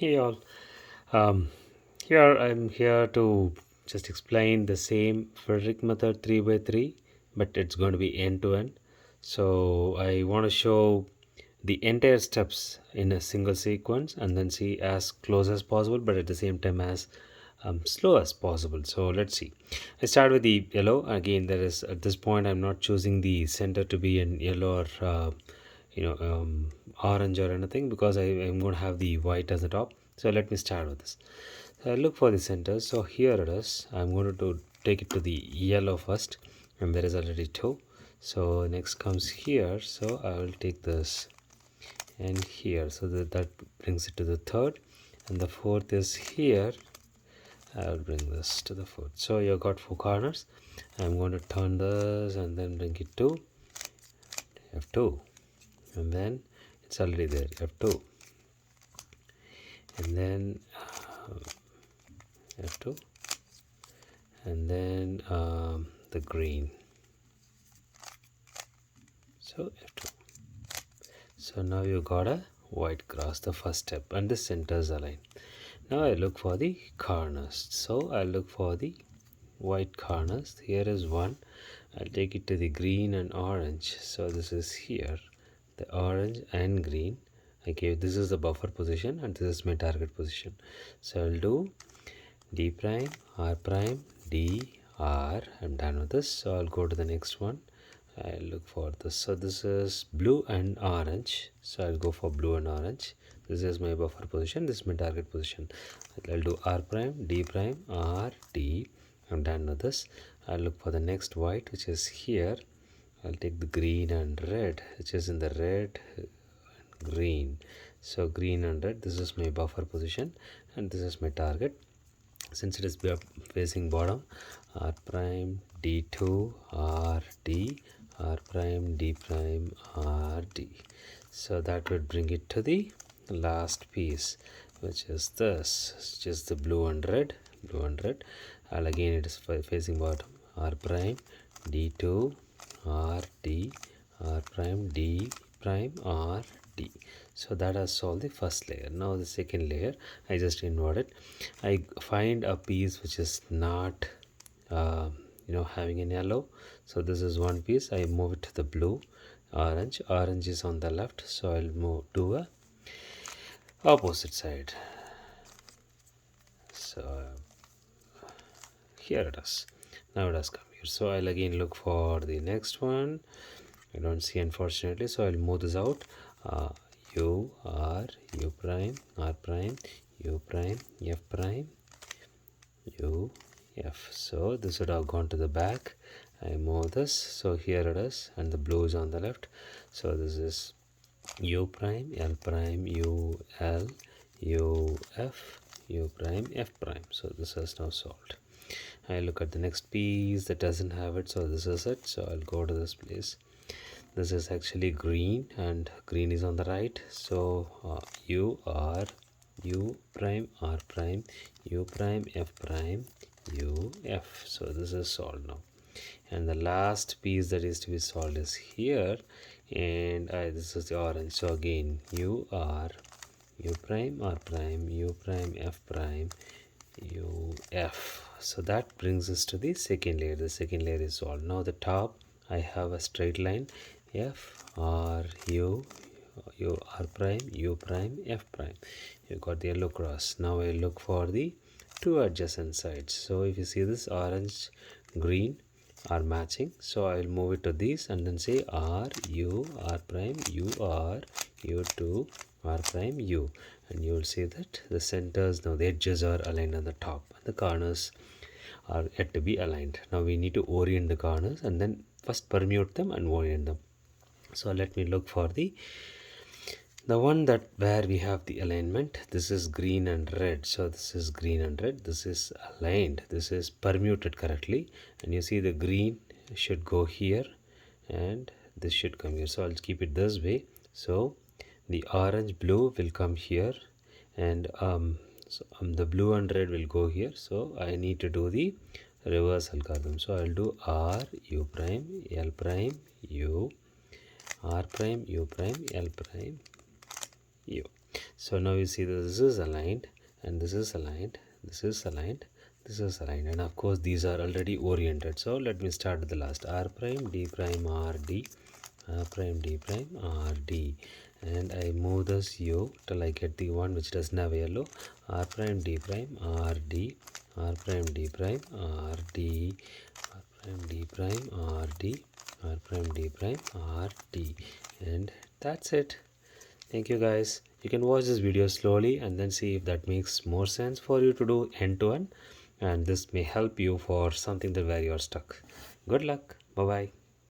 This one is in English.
Hey all. Um, Here I'm here to just explain the same Fridrich method 3 by 3, but it's going to be end to end. So I want to show the entire steps in a single sequence and then see as close as possible, but at the same time as slow as possible. So let's see. I start with the yellow. Again, there is at this point I'm not choosing the center to be in yellow or you know orange or anything because I'm going to have the white as the top. So let me start with this. So I look for the center. So here it is. I'm going to take it to the yellow first, and there is already two. So next comes here. So I will take this and here. So that brings it to the third, and the fourth is here. I'll bring this to the fourth. So you got four corners. I'm going to turn this and then bring it to F2, and then it's already there, F2, and then F2, and then the green. So F2. So now you got a white cross, the first step, and the centers align. Now I look for the corners. So I look for the white corners. Here is one. I'll take it to the green and orange. So this is here, the orange and green. Okay, this is the buffer position and this is my target position. So I'll do D prime, R prime, D, R. I'm done with this. So I'll go to the next one. I'll look for this. So this is blue and orange. So I'll go for blue and orange. This is my buffer position. This is my target position. I'll do R prime, D prime, R, D. I'm done with this. I'll look for the next white, which is here. I'll take the green and red, which is in the red and green. So green and red, this is my buffer position and this is my target. Since it is facing bottom, R prime, D2, R, D, R prime, D prime, R, D. So that would bring it to the last piece, which is this, which is the blue and red, and again it is facing bottom, R prime, D2, R, D, R prime, D prime, R, D. So that has solved the first layer. Now the second layer, I just invert it. I find a piece which is not having an yellow. So this is one piece. I move it to the blue. Orange is on the left, so I'll move to a opposite side. So here it is. Now it has come here. So I'll again look for the next one. I don't see, unfortunately, so I'll move this out. U, R, U prime, R prime, U prime, F prime, U, F. So this would have gone to the back. I move this. So here it is, and the blue is on the left. So this is U prime, L prime, U, L, U, F, U prime, F prime. So this is now solved. I look at the next piece that doesn't have it. So this is it. So I'll go to this place. This is actually green and green is on the right. So U, R, U prime, R prime, U prime, F prime, U, F. So this is solved now. And the last piece that is to be solved is here, and this is the orange. So again U, R, U prime, R prime, U prime, F prime, U, F. So that brings us to the second layer. The second layer is solved. Now the top, I have a straight line, F, R, U, R prime, U prime, F prime. You got the yellow cross. Now I look for the two adjacent sides. So if you see this, orange, green are matching. So I will move it to these and then say R, U, R prime, U, R, U2, R prime, U. And you will see that the centers, now the edges are aligned on the top. And the corners are yet to be aligned. Now we need to orient the corners and then first permute them and orient them. So let me look for the one that where we have the alignment. This is green and red. So this is green and red. This is aligned. This is permuted correctly. And you see the green should go here and this should come here. So I'll keep it this way. So the orange blue will come here and the blue and red will go here. So I need to do the reverse algorithm. So I'll do R, U prime, L prime, U, R prime, U prime, L prime, U. So now you see this is aligned, and this is aligned, this is aligned, this is aligned, and of course these are already oriented. So let me start with the last. R prime D prime R D, R prime D prime R D, and I move this U till I get the one which doesn't have yellow. R prime D prime R D, R prime D prime R D, R prime D prime R D, R prime D prime R D, and that's it. Thank you guys. You can watch this video slowly and then see if that makes more sense for you to do end to end, and this may help you for something that where you're stuck. Good luck. Bye bye.